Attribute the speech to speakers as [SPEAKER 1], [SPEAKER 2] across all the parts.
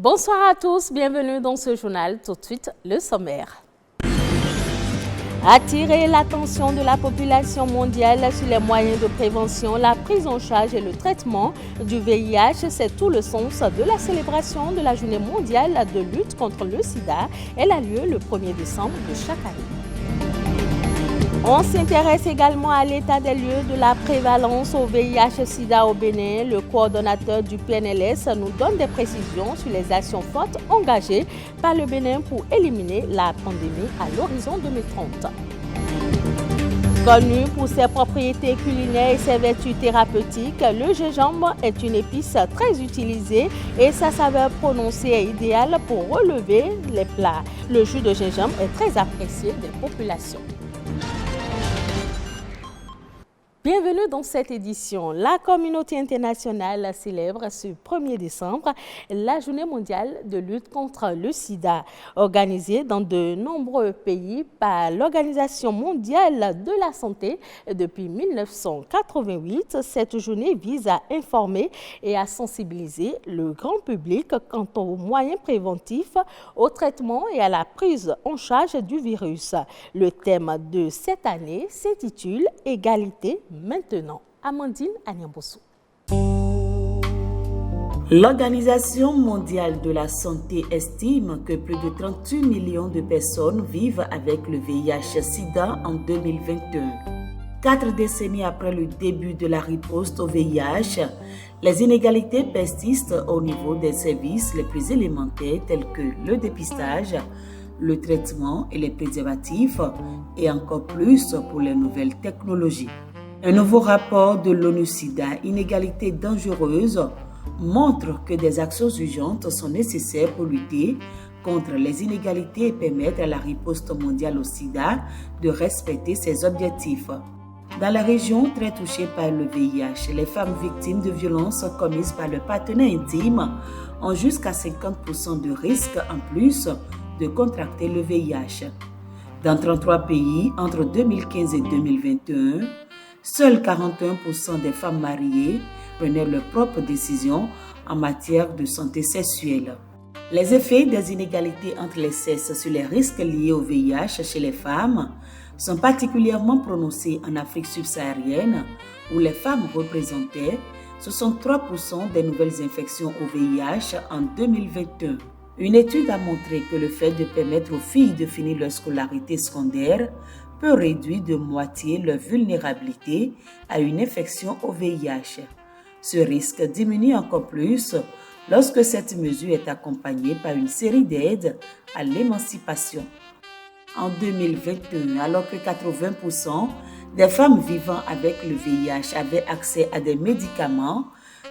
[SPEAKER 1] Bonsoir à tous, bienvenue dans ce journal. Tout de suite, le sommaire. Attirer l'attention de la population mondiale sur les moyens de prévention, la prise en charge et le traitement du VIH, c'est tout le sens de la célébration de la Journée mondiale de lutte contre le sida. Elle a lieu le 1er décembre de chaque année. On s'intéresse également à l'état des lieux de la prévalence au VIH-Sida au Bénin. Le coordonnateur du PNLS nous donne des précisions sur les actions fortes engagées par le Bénin pour éliminer la pandémie à l'horizon 2030. Connu pour ses propriétés culinaires et ses vertus thérapeutiques, le gingembre est une épice très utilisée et sa saveur prononcée est idéale pour relever les plats. Le jus de gingembre est très apprécié des populations. Bienvenue dans cette édition. La communauté internationale célèbre ce 1er décembre la Journée mondiale de lutte contre le sida. Organisée dans de nombreux pays par l'Organisation mondiale de la santé depuis 1988, cette journée vise à informer et à sensibiliser le grand public quant aux moyens préventifs, au traitement et à la prise en charge du virus. Le thème de cette année s'intitule « Égalité ». Maintenant, Amandine Agnambossou.
[SPEAKER 2] L'Organisation mondiale de la santé estime que plus de 38 millions de personnes vivent avec le VIH-Sida en 2021. 4 décennies après le début de la riposte au VIH, les inégalités persistent au niveau des services les plus élémentaires tels que le dépistage, le traitement et les préservatifs, et encore plus pour les nouvelles technologies. Un nouveau rapport de l'ONU-SIDA, Inégalités dangereuses, montre que des actions urgentes sont nécessaires pour lutter contre les inégalités et permettre à la riposte mondiale au sida de respecter ses objectifs. Dans la région très touchée par le VIH, les femmes victimes de violences commises par le partenaire intime ont jusqu'à 50% de risque en plus de contracter le VIH. Dans 33 pays, entre 2015 et 2021, seuls 41% des femmes mariées prenaient leurs propres décisions en matière de santé sexuelle. Les effets des inégalités entre les sexes sur les risques liés au VIH chez les femmes sont particulièrement prononcés en Afrique subsaharienne, où les femmes représentaient 63% des nouvelles infections au VIH en 2021. Une étude a montré que le fait de permettre aux filles de finir leur scolarité secondaire peut réduire de moitié leur vulnérabilité à une infection au VIH. Ce risque diminue encore plus lorsque cette mesure est accompagnée par une série d'aides à l'émancipation. En 2021, alors que 80% des femmes vivant avec le VIH avaient accès à des médicaments,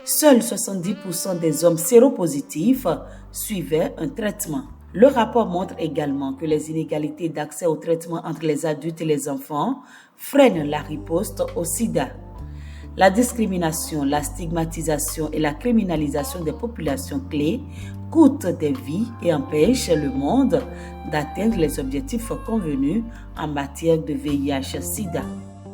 [SPEAKER 2] seuls 70% des hommes séropositifs suivaient un traitement. Le rapport montre également que les inégalités d'accès au traitement entre les adultes et les enfants freinent la riposte au sida. La discrimination, la stigmatisation et la criminalisation des populations clés coûtent des vies et empêchent le monde d'atteindre les objectifs convenus en matière de VIH-Sida.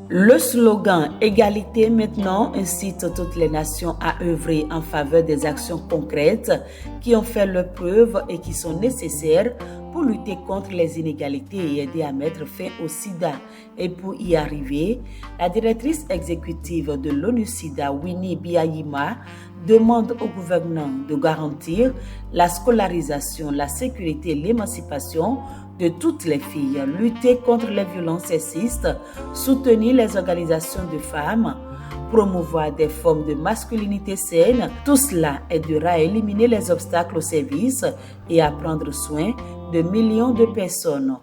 [SPEAKER 2] Le slogan « Égalité maintenant » incite toutes les nations à œuvrer en faveur des actions concrètes qui ont fait leur preuve et qui sont nécessaires pour lutter contre les inégalités et aider à mettre fin au sida. Et pour y arriver, la directrice exécutive de l'ONU-SIDA, Winnie Byanyima, demande au gouvernement de garantir la scolarisation, la sécurité et l'émancipation de toutes les filles, lutter contre les violences sexistes, soutenir les organisations de femmes, promouvoir des formes de masculinité saine. Tout cela aidera à éliminer les obstacles au service et à prendre soin de millions de personnes.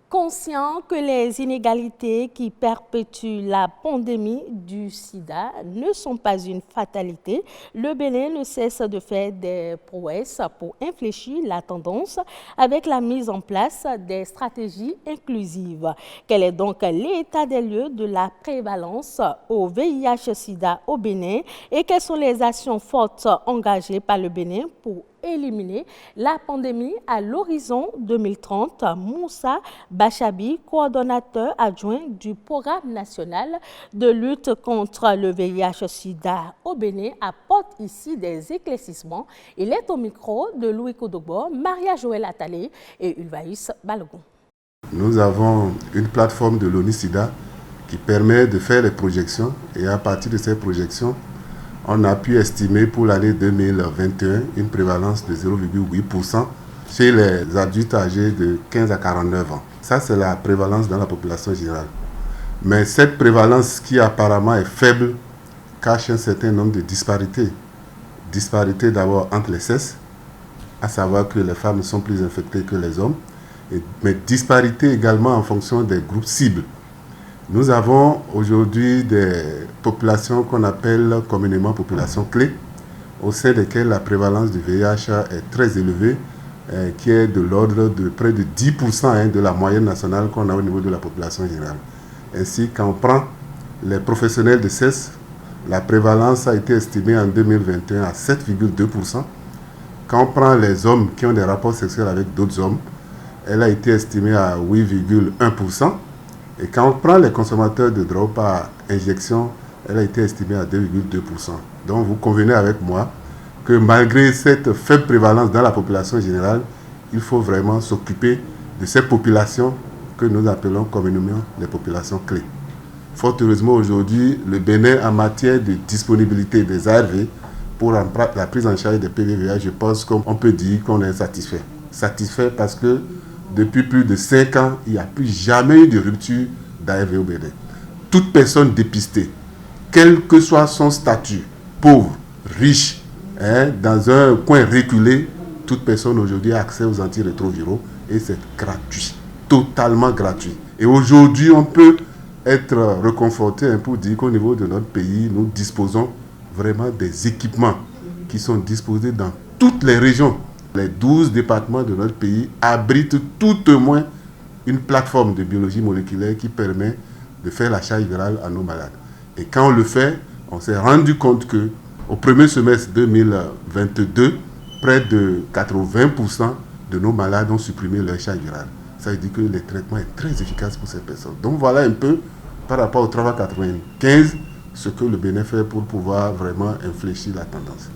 [SPEAKER 1] Conscient que les inégalités qui perpétuent la pandémie du sida ne sont pas une fatalité, le Bénin ne cesse de faire des prouesses pour infléchir la tendance avec la mise en place des stratégies inclusives. Quel est donc l'état des lieux de la prévalence au VIH-Sida au Bénin et quelles sont les actions fortes engagées par le Bénin pour éliminer la pandémie à l'horizon 2030. Moussa Bachabi, coordonnateur adjoint du programme national de lutte contre le VIH-Sida au Bénin, apporte ici des éclaircissements. Il est au micro de Louis Kodogbo, Maria Joël Attalé et Ulvaïs Balogun.
[SPEAKER 3] Nous avons une plateforme de l'ONU-SIDA qui permet de faire les projections et à partir de ces projections, on a pu estimer pour l'année 2021 une prévalence de 0,8% chez les adultes âgés de 15 à 49 ans. Ça, c'est la prévalence dans la population générale. Mais cette prévalence qui apparemment est faible cache un certain nombre de disparités. Disparités d'abord entre les sexes, à savoir que les femmes sont plus infectées que les hommes, mais disparités également en fonction des groupes cibles. Nous avons aujourd'hui des populations qu'on appelle communément populations clés, au sein desquelles la prévalence du VIH est très élevée, qui est de l'ordre de près de 10% de la moyenne nationale qu'on a au niveau de la population générale. Ainsi, quand on prend les professionnels de sexe, la prévalence a été estimée en 2021 à 7,2%. Quand on prend les hommes qui ont des rapports sexuels avec d'autres hommes, elle a été estimée à 8,1%. Et quand on prend les consommateurs de drogue par injection, elle a été estimée à 2,2%. Donc vous convenez avec moi que malgré cette faible prévalence dans la population générale, il faut vraiment s'occuper de ces populations que nous appelons communément les populations clés. Fort heureusement aujourd'hui, le Bénin en matière de disponibilité des ARV pour la prise en charge des PVVA, je pense qu'on peut dire qu'on est satisfait. Satisfait parce que depuis plus de 5 ans, il n'y a plus jamais eu de rupture d'ARV au Bénin. Toute personne dépistée, quel que soit son statut, pauvre, riche, dans un coin reculé, toute personne aujourd'hui a accès aux antirétroviraux et c'est gratuit, totalement gratuit. Et aujourd'hui, on peut être reconforté pour dire qu'au niveau de notre pays, nous disposons vraiment des équipements qui sont disposés dans toutes les régions. Les 12 départements de notre pays abritent tout au moins une plateforme de biologie moléculaire qui permet de faire la charge virale à nos malades. Et quand on le fait, on s'est rendu compte qu'au premier semestre 2022, près de 80% de nos malades ont supprimé leur charge virale. Ça veut dire que le traitement est très efficace pour ces personnes. Donc voilà un peu, par rapport au 395, ce que le Bénin fait pour pouvoir vraiment infléchir la tendance.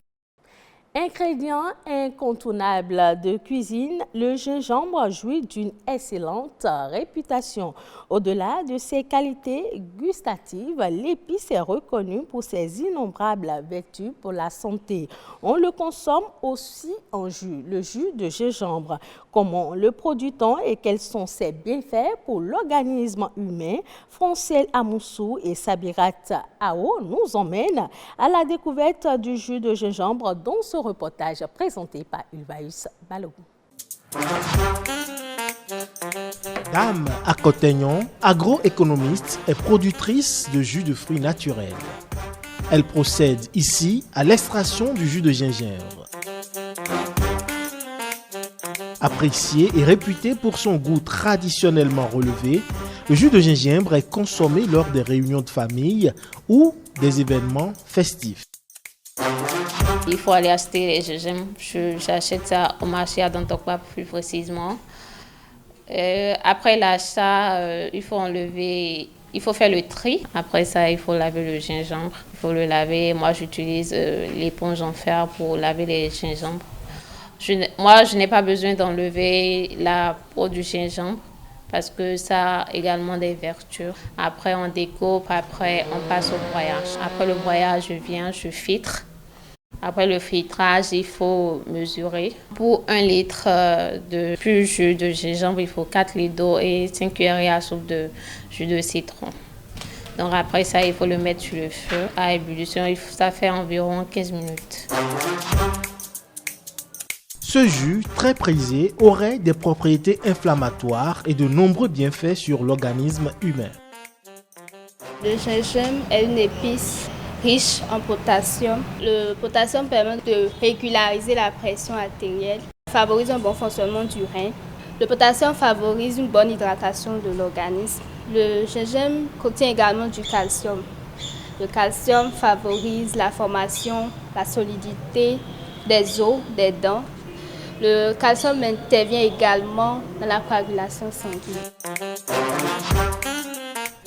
[SPEAKER 1] Ingrédient incontournable de cuisine, le gingembre jouit d'une excellente réputation. Au-delà de ses qualités gustatives, l'épice est reconnue pour ses innombrables vertus pour la santé. On le consomme aussi en jus, le jus de gingembre. Comment le produit-on et quels sont ses bienfaits pour l'organisme humain? Francel Amoussou et Sabirat Ao nous emmènent à la découverte du jus de gingembre dans ce reportage présenté par Ulvaïs Balogun.
[SPEAKER 4] Dame Akotegnon, agroéconomiste et productrice de jus de fruits naturels. Elle procède ici à l'extraction du jus de gingembre. Apprécié et réputé pour son goût traditionnellement relevé, le jus de gingembre est consommé lors des réunions de famille ou des événements festifs.
[SPEAKER 5] Il faut aller acheter les gingembre. J'achète ça au marché à Dantokpa plus précisément. Après l'achat, il faut faire le tri. Après ça, il faut laver le gingembre. Il faut le laver. Moi, j'utilise l'éponge en fer pour laver les gingembres. Moi, je n'ai pas besoin d'enlever la peau du gingembre parce que ça a également des vertus. Après, on découpe, après, on passe au broyage. Après le broyage, je filtre. Après le filtrage, il faut mesurer. Pour 1 litre de jus de gingembre, il faut 4 litres d'eau et 5 cuillères à soupe de jus de citron. Donc après ça, il faut le mettre sur le feu à ébullition. Ça fait environ 15 minutes.
[SPEAKER 4] Ce jus, très prisé, aurait des propriétés inflammatoires et de nombreux bienfaits sur l'organisme humain.
[SPEAKER 6] Le gingembre est une épice riche en potassium. Le potassium permet de régulariser la pression artérielle, favorise un bon fonctionnement du rein. Le potassium favorise une bonne hydratation de l'organisme. Le gingembre contient également du calcium. Le calcium favorise la formation, la solidité des os, des dents. Le calcium intervient également dans la coagulation sanguine.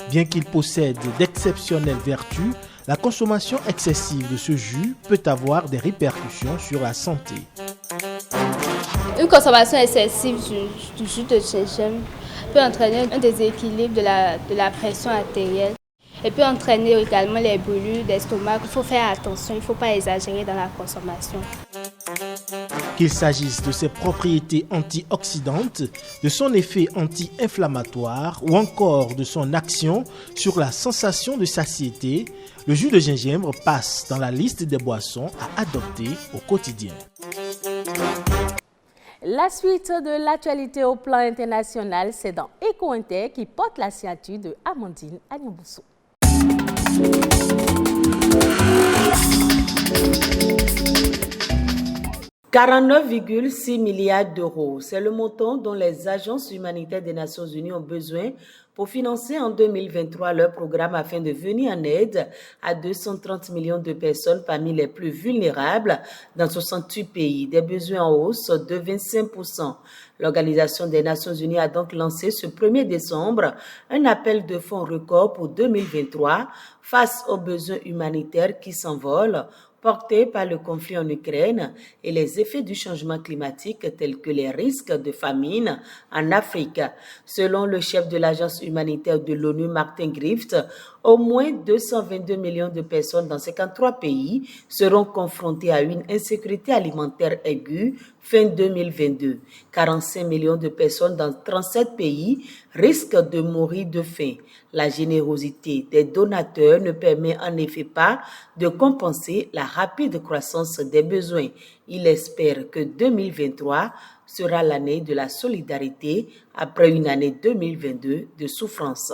[SPEAKER 4] Bien qu'il possède d'exceptionnelles vertus, la consommation excessive de ce jus peut avoir des répercussions sur la santé.
[SPEAKER 6] Une consommation excessive du jus de gingembre peut entraîner un déséquilibre de la pression artérielle et peut entraîner également les brûlures d'estomac. Il faut faire attention, il ne faut pas exagérer dans la consommation.
[SPEAKER 4] Qu'il s'agisse de ses propriétés antioxydantes, de son effet anti-inflammatoire ou encore de son action sur la sensation de satiété, le jus de gingembre passe dans la liste des boissons à adopter au quotidien.
[SPEAKER 1] La suite de l'actualité au plan international, c'est dans Eco-Inter qui porte la signature de Amandine Agnamboussou.
[SPEAKER 2] 49,6 milliards d'euros, c'est le montant dont les agences humanitaires des Nations Unies ont besoin pour financer en 2023 leur programme afin de venir en aide à 230 millions de personnes parmi les plus vulnérables dans 68 pays, des besoins en hausse de 25%. L'Organisation des Nations Unies a donc lancé ce 1er décembre un appel de fonds record pour 2023 face aux besoins humanitaires qui s'envolent, portés par le conflit en Ukraine et les effets du changement climatique tels que les risques de famine en Afrique. Selon le chef de l'agence humanitaire de l'ONU, Martin Griffiths, au moins 222 millions de personnes dans 53 pays seront confrontées à une insécurité alimentaire aiguë fin 2022. 45 millions de personnes dans 37 pays risquent de mourir de faim. La générosité des donateurs ne permet en effet pas de compenser la rapide croissance des besoins. Il espère que 2023 sera l'année de la solidarité après une année 2022 de souffrance.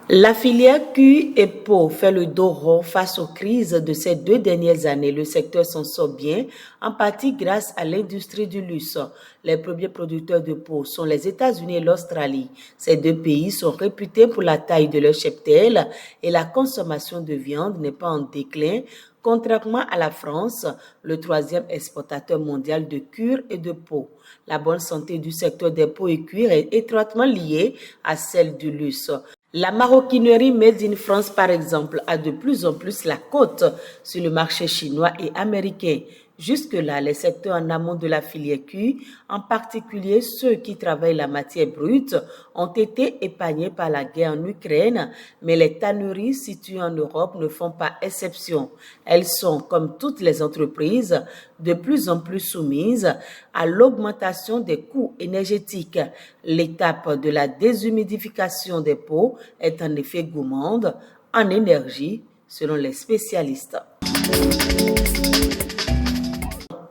[SPEAKER 2] La filière cuir et peau fait le dos rond face aux crises de ces 2 dernières années. Le secteur s'en sort bien, en partie grâce à l'industrie du luxe. Les premiers producteurs de peau sont les États-Unis et l'Australie. Ces 2 pays sont réputés pour la taille de leur cheptel et la consommation de viande n'est pas en déclin, contrairement à la France, le 3e exportateur mondial de cuir et de peau. La bonne santé du secteur des peaux et cuir est étroitement liée à celle du luxe. La maroquinerie Made in France, par exemple, a de plus en plus la cote sur le marché chinois et américain. Jusque-là, les secteurs en amont de la filière cuir, en particulier ceux qui travaillent la matière brute, ont été épargnés par la guerre en Ukraine, mais les tanneries situées en Europe ne font pas exception. Elles sont, comme toutes les entreprises, de plus en plus soumises à l'augmentation des coûts énergétiques. L'étape de la déshumidification des peaux est en effet gourmande en énergie, selon les spécialistes.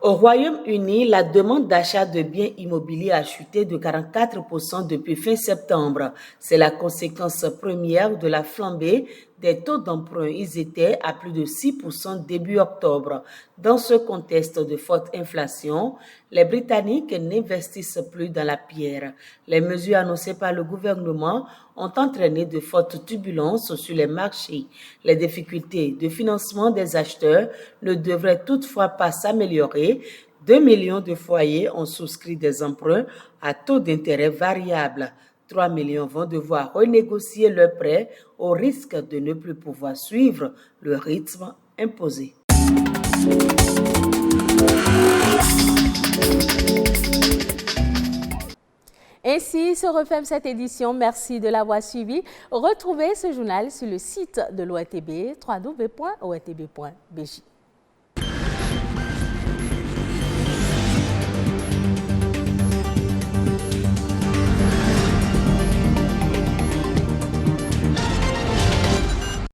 [SPEAKER 2] Au Royaume-Uni, la demande d'achat de biens immobiliers a chuté de 44% depuis fin septembre. C'est la conséquence première de la flambée des taux d'emprunt. Ils étaient à plus de 6% début octobre. Dans ce contexte de forte inflation, les Britanniques n'investissent plus dans la pierre. Les mesures annoncées par le gouvernement ont entraîné de fortes turbulences sur les marchés. Les difficultés de financement des acheteurs ne devraient toutefois pas s'améliorer. 2 millions de foyers ont souscrit des emprunts à taux d'intérêt variable. 3 millions vont devoir renégocier leurs prêts au risque de ne plus pouvoir suivre le rythme imposé.
[SPEAKER 1] Ainsi se referme cette édition. Merci de l'avoir suivi. Retrouvez ce journal sur le site de l'ORTB, www.ortb.bj.